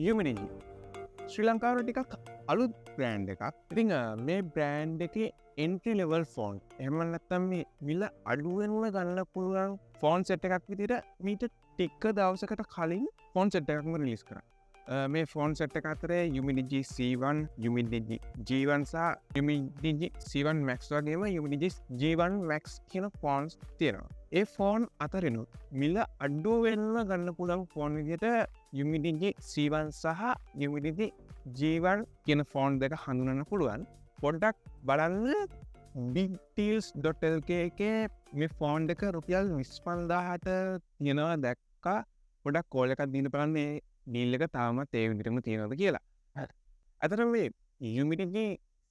UMIDIGI ශ්‍රී ලංකාවට ටිකක් අලුත් බ්‍රෑන්ඩ් එකක්. ඉතින් මේ බ්‍රෑන්ඩ් එකේ entry level phone එහෙම නැත්නම් මේ මිල අඩුවෙන්ම ගන්න පුළුවන් ෆෝන් සෙට් එකක් විදිහට මීට ටික දවසකට කලින් ෆෝන් සෙට් එකක්ම රිලීස් කරා. මේ ෆෝන් සෙට් එක අතරේ UMIDIGI C1, UMIDIGI G1 සහ UMIDIGI C1 Max වගේම UMIDIGI G1 Max කියන ෆෝන්ස් තියෙනවා. ඒ ෆෝන් අතරිනුත් මිල අඩුවෙන්ම ගන්න පුළුවන් ෆෝන් විදිහට UMIDIGI C1 සහ UMIDIGI G1 කියන ෆෝන් දෙක හඳුනන්න පුළුවන්. පොඩ්ඩක් බලන්න bigdeals.lk එකේ මේ ෆෝන් දෙක රුපියල් 25000ට තියෙනවා දැක්කා. පොඩ්ඩක් කෝල් එකක් දීලා බලන්න මේ ඩීල් එක තාමත් ඒ විදිහටම තියෙනවද කියලා. හරි. අතන මේ UMIDIGI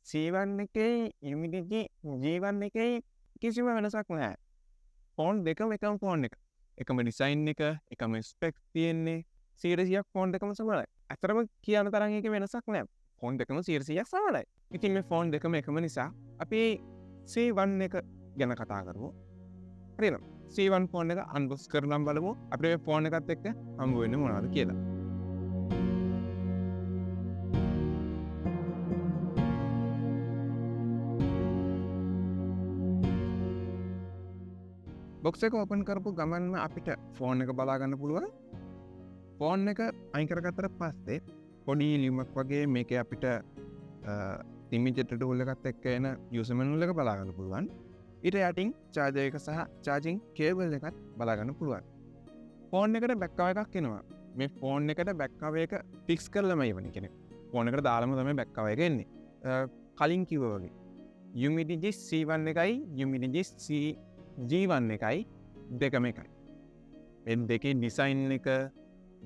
C1 එකේ UMIDIGI G1 එකේ කිසිම වෙනසක් නැහැ. ෆෝන් දෙකම එකම ෆෝන් එක. එකම ඩිසයින් එක, එකම ස්පෙක්ස් තියෙන්නේ. 100ක් ෆෝන් දෙකම සමානයි. අතරම කියන තරම් එකේ වෙනසක් නැහැ. ෆෝන් දෙකම 100ක් සමානයි. ඉතින් මේ ෆෝන් දෙකම එකම නිසා අපි C1 එක ගැන කතා කරමු. හරිද? C1 ෆෝන් එක අන්බොක්ස් කරලා බලමු. අපිට මේ ෆෝන් එකත් එක්ක හම්බ වෙන්නේ මොනවද කියලා. බොක්ස් එක ඕපන් කරපු ගමන්ම අපිට ෆෝන් එක බලා ගන්න පුළුවන්. ෆෝන් එක අයින් කරගත්තට පස්සේ පොඩි ලියුමක් වගේ මේකේ අපිට ඉමේජ් ටූල් එකත් එක්ක එන යූසර් මැනුවල් එක බලා ගන්න පුළුවන්. ඊට යටින් චාර්ජර් එක සහ චාර්ජින් කේබල් එකත් බලා ගන්න පුළුවන්. ෆෝන් එකට බෑක් කවර් එකක් එනවා. මේ ෆෝන් එකට බෑක් කවර් එක ෆික්ස් කරලාමයි වෙන්නේ කියන්නේ. ෆෝන් එකට දාලාම තමයි බෑක් කවර් එක එන්නේ. කලින් කිව්වා වගේ UMIDIGI C1 එකයි UMIDIGI G1 එකයි දෙකම එකයි. මේ දෙකේ ඩිසයින් එක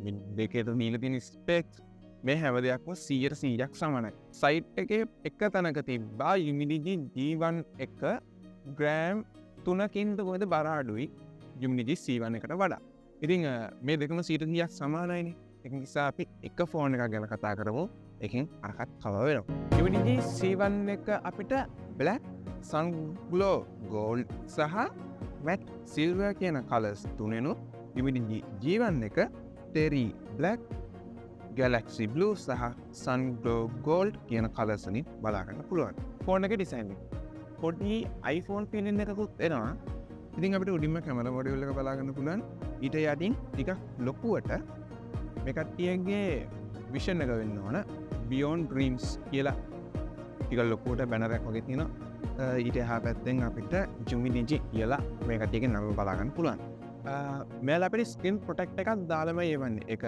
මේ දෙකේ දීලා තියෙන ස්පෙක්ස් මේ හැම දෙයක්ම 100%ක් සමානයි. සයිට් එකේ එක තැනක තිබ්බා UMIDIGI G1 එක ග්‍රෑම් 3කින් කොහෙද බර අඩුයි UMIDIGI C1 එකට වඩා. ඉතින් මේ දෙකම 100%ක් සමානයිනේ. ඒක නිසා අපි එක ෆෝන් එකක් ගැන කතා කරමු. එකෙන් අරකට කවර් වෙනවා. UMIDIGI C1 එක අපිට black, Sunglow Gold සහ matte silver කියන කලර්ස් තුනෙනුත් UMIDIGI G1 එක Starry Black, Galaxy Blue සහ Sunglow Gold කියන කලර්ස් වලින් බලා ගන්න පුළුවන්. ෆෝන් එකේ ඩිසයින් එක පොඩි iPhone ෆීලින් එකකුත් එනවා. ඉතින් අපිට උඩින්ම කැමරා මොඩියුල් එක බලා ගන්න පුළුවන්. ඊට යටින් ටිකක් ලොකුවට මේ කට්ටියගේ විෂන් එක වෙන්න ඕන Beyond Dreams කියලා ටිකක් ලොකුවට බැනර් එකක් වගේ තියෙනවා. ඊට එහා පැත්තෙන් අපිට UMIDIGI කියලා මේ කට්ටියගේ නම බලා ගන්න පුළුවන්. මේල අපිට ස්ක්‍රීන් ප්‍රොටෙක්ට් එකක් දාලාම එවන්නේ. ඒක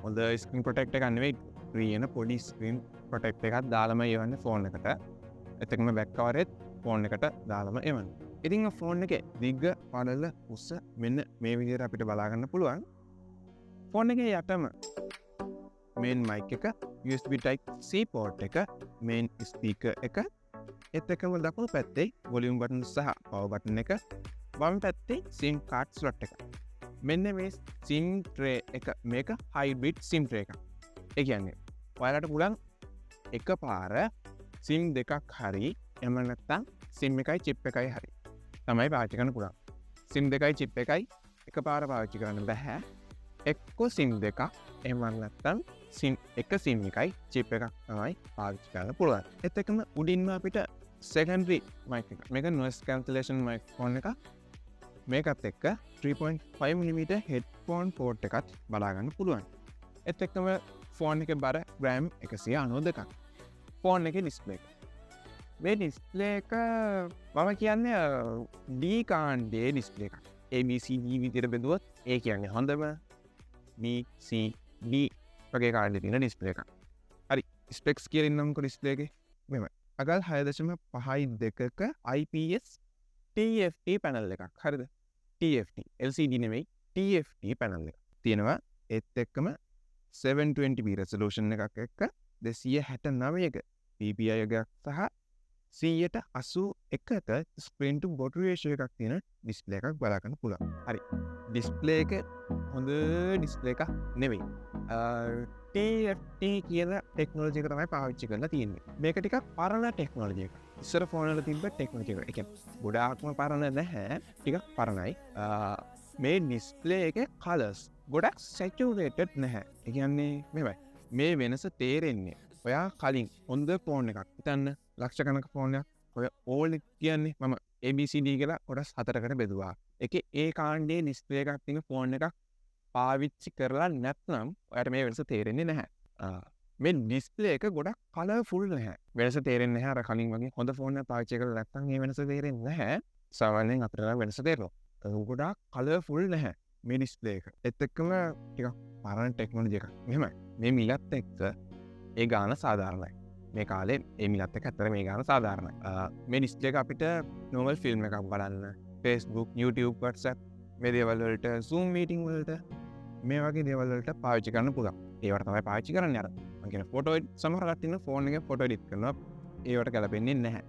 හොඳ ස්ක්‍රීන් ප්‍රොටෙක්ට් එකක් නෙවෙයි. ක්‍රියන පොඩි ස්ක්‍රීන් ප්‍රොටෙක්ට් එකක් දාලාම එවන්නේ ෆෝන් එකට. එතකම බෑක් කවරෙත් ෆෝන් එකට දාලාම එවන්නේ. ඉතින් ෆෝන් එකේ දිග පළල උස මෙන්න මේ විදිහට අපිට බලා ගන්න පුළුවන්. ෆෝන් එකේ යටම මේන් මයික් එක, USB type C port එක, මේන් ස්පීකර් එක, ඒත් එක්කම දකුණු පැත්තේ වොලියුම් බටන් සහ පවර් බටන් එක, වම් පැත්තේ SIM card slot එක. මෙන්න මේ SIM tray එක මේක hybrid SIM tray එකක්. ඒ කියන්නේ ඔයාලට පුළුවන් එකපාර SIM දෙකක් හරි එහෙම නැත්නම් SIM එකයි chip එකයි හරි තමයි පාවිච්චි කරන්න පුළුවන්. SIM දෙකයි chip එකයි එකපාර පාවිච්චි කරන්න බෑ. එක්ක SIM දෙකක් එහෙම නැත්නම් SIM එකයි chip එකක් තමයි පාවිච්චි කරන්න පුළුවන්. ඒත් එක්කම උඩින්ම අපිට secondary mic එක. මේක noise cancellation microphone එකක්. මේකත් එක්ක 3.5mm headphone port එකත් බලා ගන්න පුළුවන්. ඒත් එක්කම ෆෝන් එකේ බර ග්‍රෑම් 192ක්. ෆෝන් එකේ ඩිස්ප්ලේ එක. මේ ඩිස්ප්ලේ එක මම කියන්නේ D කාණ්ඩයේ ඩිස්ප්ලේ එකක්. ABCD විදිහට බෙදුවොත් ඒ කියන්නේ හොඳම BCD වගේ කාණ්ඩේ තියෙන ඩිස්ප්ලේ එකක්. හරි. ස්පෙක්ස් කියලා ඉන්නම්කො ඩිස්ප්ලේ එකේ. මෙහෙමයි. අගල් 6.5ක IPS TFT පැනල් එකක්. හරිද? TFT LCD නෙමෙයි TFT පැනල් එක තියෙනවා. ඒත් එක්කම 720p resolution එකක් එක්ක 269ක ppi එකක් සහ 181ක screen to body ratio එකක් තියෙන ඩිස්ප්ලේ එකක් බලා ගන්න පුළුවන්. හරි. ඩිස්ප්ලේ එක හොඳ ඩිස්ප්ලේ එකක් නෙවෙයි. TFT කියන ටෙක්නොලොජි එක තමයි පාවිච්චි කරලා තියෙන්නේ. මේක ටිකක් පරණ ටෙක්නොලොජි එකක්. ඉස්සර ෆෝන් වල තිබ්බ ටෙක්නොලොජි එක. ඒ කියන්නේ ගොඩාක්ම පරණ නැහැ. ටිකක් පරණයි. මේ ඩිස්ප්ලේ එකේ කලර්ස් ගොඩක් සැචුරේටඩ් නැහැ. ඒ කියන්නේ මෙහෙමයි. මේ වෙනස තේරෙන්නේ ඔයා කලින් හොඳ ෆෝන් එකක් හිතන්න ලක්ෂ ගණක ෆෝන් එකක් ඔය ඕල් කියන්නේ මම ABCD කියලා කොටස් 4කට බෙදුවා. ඒකේ ඒ කාණ්ඩයේ ඩිස්ප්ලේ එකක් තියෙන ෆෝන් එකක් පාවිච්චි කරලා නැත්නම් ඔයාට මේ වෙනස තේරෙන්නේ නැහැ. මේ ඩිස්ප්ලේ එක ගොඩක් කලර්ෆුල් නැහැ. වෙනස තේරෙන්නේ නැහැ. අර කලින් වගේ හොඳ ෆෝන් එකක් පාවිච්චි කරලා නැත්නම් මේ වෙනස තේරෙන්නේ නැහැ. සාමාන්‍යයෙන් අපිට වෙනස තේරෙනවා. ගොඩක් කලර්ෆුල් නැහැ මේ ඩිස්ප්ලේ එක. ඒත් එක්කම ටිකක් පරණ ටෙක්නොලොජි එකක්. මෙහෙමයි. මේ මිලත් එක්ක ඒ ගාන සාධාරණයි. මේ කාලේ ඒ මිලත් එක්ක ඇත්තට මේ ගාන සාධාරණයි. මේ ඩිස්ප්ලේ එක අපිට normal ෆිල්ම් එකක් බලන්න Facebook, YouTube, WhatsApp මේ දේවල් වලට Zoom meeting වලට මේ වගේ දේවල් වලට පාවිච්චි කරන්න පුළුවන්. ඒවට තමයි පාවිච්චි කරන්නේ අර. මම කියන ෆොටෝ සමහර කට්ටිය ෆෝන් එකේ ෆොටෝ එඩිට් කරනවා. ඒවට ගැලපෙන්නේ නැහැ.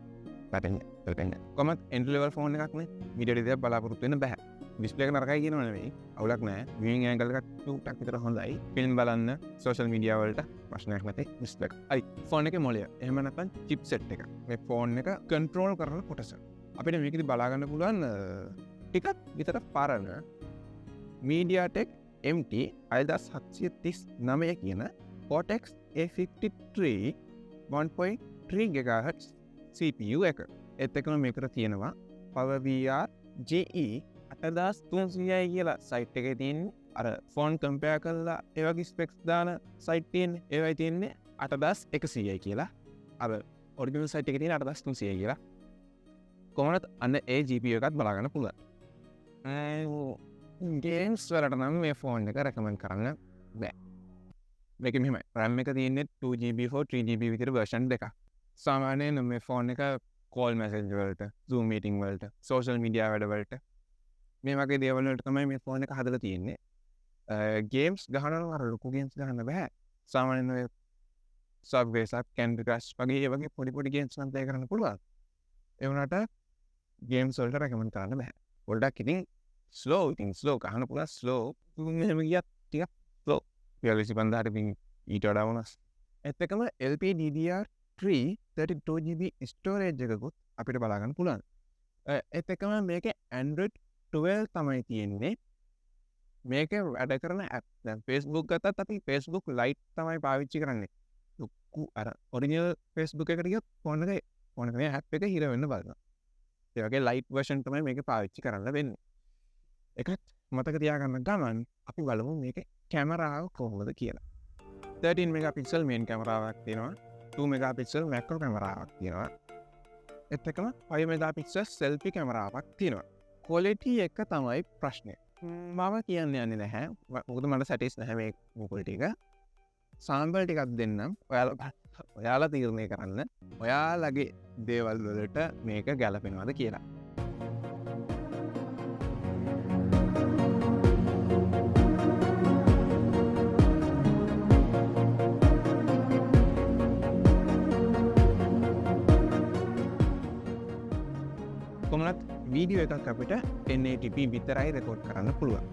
පැටෙන්නේ. කොහොමද entry level ෆෝන් එකක් නේ. වීඩියෝ දෙයක් බලාපොරොත්තු වෙන්න බෑ. ඩිස්ප්ලේ එක නරකයි කියනව නෙවෙයි. අවුලක් නැහැ. viewing angle එකක් ටුටක් විතර හොඳයි. ෆිල්ම් බලන්න, social media වලට ප්‍රශ්නයක් නැති ඩිස්ප්ලේ එක. හරි. ෆෝන් එකේ මොළය. එහෙම නැත්නම් chipset එක. මේ ෆෝන් එක control කරන කොටස. අපිට මේකෙදි බලා ගන්න පුළුවන් ටිකක් විතර පරණ MediaTek MT6739 කියන Cortex A53 1.3 GHz CPU එක. ඒත් එක්කම මේකට තියෙනවා PowerVR GE 8300යි කියලා සයිට් එකේ තියෙන්නේ. අර ෆෝන් කම්පෙයාර් කරලා ඒ වගේ ස්පෙක්ස් දාන සයිට් තියෙන්නේ. ඒවයි තියෙන්නේ 8100යි කියලා. අර ඔරිජිනල් සයිට් එකේ තියෙන 8300යි කියලා. කොහොමද අන්න ඒ GPU එකත් බලා ගන්න පුළුවන්. ගේම්ස් වලට නම් මේ ෆෝන් එක රෙකමන්ඩ් කරන්න බෑ. මේක මෙහෙමයි. RAM එක තියෙන්නේ 2GB 3GB විතර version දෙකක්. සාමාන්‍යයෙන් මේ ෆෝන් එක call message වලට, Zoom meeting වලට, social media වැඩ වලට මේ වගේ දේවල් වලට තමයි මේ ෆෝන් එක හදලා තියෙන්නේ. ගේම්ස් ගහනවා අර ලොකු ගේම්ස් ගහන්න බෑ. සාමාන්‍යයෙන් ඔය Subway Surf, Candy Crush වගේ පොඩි ගේම්ස් නම් play කරන්න පුළුවන්. ඒ වුණාට ගේම්ස් වලට රෙකමන්ඩ් කරන්න බෑ. පොඩ්ඩක් ඉතින් slow ගහන්න පුළුවන් slow. මෙහෙම ගියත් ටිකක් slow. 45000ට ඉතින් ඊට වඩා වුණාස්. ඒත් එකම LPDDR3 32GB storage එකකුත් අපිට බලා ගන්න පුළුවන්. ඒත් එකම මේකේ Android 12 තමයි තියෙන්නේ. මේකේ වැඩ කරන app දැන් Facebook ගත්තත් අපි Facebook Lite තමයි පාවිච්චි කරන්නේ. ලොකු අර ඔරිජිනල් Facebook එකට ගියොත් ෆෝන් එකේ app එක හිර වෙන්න බලනවා. ඒ වගේ Lite version තමයි මේක පාවිච්චි කරන්න වෙන්නේ. එකත් මතක තියාගන්න ගමන් අපි බලමු මේකේ කැමරාව කොහොමද කියලා. 13 megapixel main කැමරාවක් තියෙනවා. 2 megapixel macro කැමරාවක් තියෙනවා. ඒත් එකම 5 megapixel selfie කැමරාවක් තියෙනවා. quality එක තමයි ප්‍රශ්නේ. මම කියන්න යන්නේ නැහැ. මොකද මට සැටිස් නැහැ මේ quality එක. සාම්පල් ටිකක් දෙන්නම්. ඔයාලා තීරණය කරන්න. ඔයාලගේ දේවල් වලට මේක ගැලපෙනවද කියලා. කොහොමවත් වීඩියෝ එකක් අපිට 1080p විතරයි රෙකෝඩ් කරන්න පුළුවන්.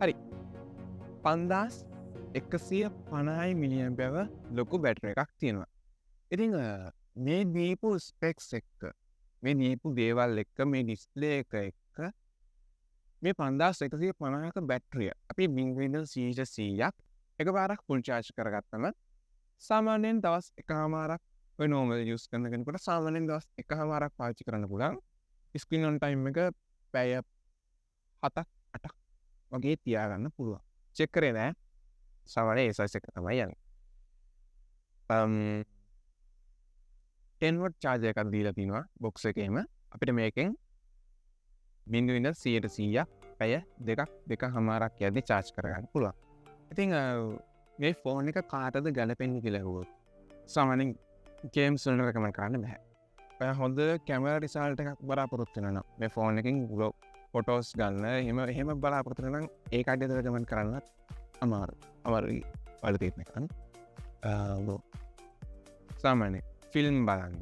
හරි 5150 මිලියම් පැව ලොකු බැටරි එකක් තියෙනවා. ඉතින් මේ දීපු ස්පෙක්ස් එක්ක මේ දීපු දේවල් එක්ක මේ ඩිස්ප්ලේ එක එක්ක මේ 5150ක බැටරිය අපි Windows 100ක් එකපාරක් ෆුල් charge කරගත්තම සාමාන්‍යයෙන් දවස් එකමාරක් ඔය normal use කරන කෙනෙකුට සාමාන්‍යයෙන් දවස් එකමාරක් පාවිච්චි කරන්න පුළුවන්. screen on time එක පැය 7ක් 8ක් වගේ තියාගන්න පුළුවන්. චෙක් කරේ නෑ. සාමාන්‍යයෙන් ඒ size එක තමයි යන්නේ. 10 watt charger එකක් දීලා තිනවා box එකේම. අපිට මේකෙන් Windows 100ක් පැය දෙකමාරක් යද්දී charge කරගන්න පුළුවන්. ඉතින් මේ ෆෝන් එක කාටද ගැලපෙන්නේ කියලා ඇහුවොත් සාමාන්‍යයෙන් games වලට recommend කරන්න බෑ. ඔයා හොඳ camera result එකක් බලාපොරොත්තු වෙනවා නම් මේ ෆෝන් එකෙන් photos ගන්න එහෙම බලාපොරොත්තු වෙනවා නම් ඒ කඩේට recommend කරන්නත් අමාරුයි. වල තේරෙන්නේ නැහැ. සාමාන්‍ය ෆිල්ම් බලන්න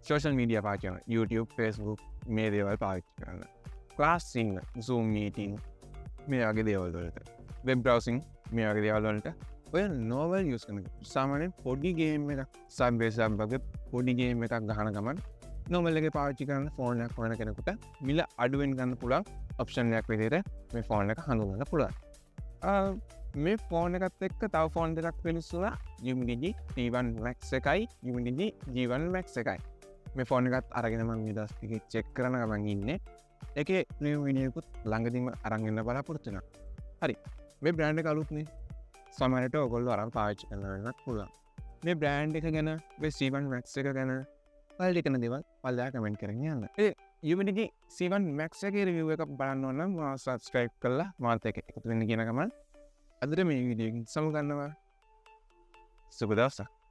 සෝෂල් මීඩිය පාචන YouTube Facebook මේ දේවල් පාවිච්චි කරන්න ක්ලාස්සිං Zoom මීටිං මේ වගේ දේවල්වලට වෙබ් බ්‍රවසිං මේ වගේ දේවල්වලට ඔය නොවල් යස් කන සාමානෙන් පොඩි ගේම් එක සබ්බේසම් වගේ පොඩි ගේම් එකක් ගහන ගමන් නොමල්ලගේ පාච්චි කරන්න ෆෝනයක් වන කෙනෙකුට මිල අඩුවෙන් ගන්න පුළන් ඔප්ෂන්යක් විදියට මේ ෆෝන් එක හඳුගන්න පුළුවන් මේ ෆෝන එකත් එක්ක තව ෆෝන් දෙකක් වෙනස්සුලා UMIDIGI C1 Max එකයි UMIDIGI G1 Max එකයි මේ ෆෝන් එකත් අරගෙන මං නිදහස් ටිකේ චෙක් කරන ගමන් ඉන්නේ ඒකේ නිව් වීඩියෝකුත් ළඟදීම අරන් එන්න බලාපොරොත්තු වෙනවා හරි මේ බ්‍රෑන්ඩ් එක අලුත්නේ සමහරට ඔයගොල්ලෝ අරන් පාවිච්චි කරන්න පුළුවන් මේ බ්‍රෑන්ඩ් එක ගැන මේ C1 Max එක ගැන ඔයාලට හිතන දේවල් ඔයාලා කමෙන්ට් කරගෙන යන්න UMIDIGI C1 Max එකේ රිවිව් එකක් බලන්න ඕන නම් මාව subscribe කරලා මාත් එක්ක එකතු වෙන්න කියන ගමන් අදට මේ වීඩියෝ එකෙන් සමුගන්නවා සුබ දවසක්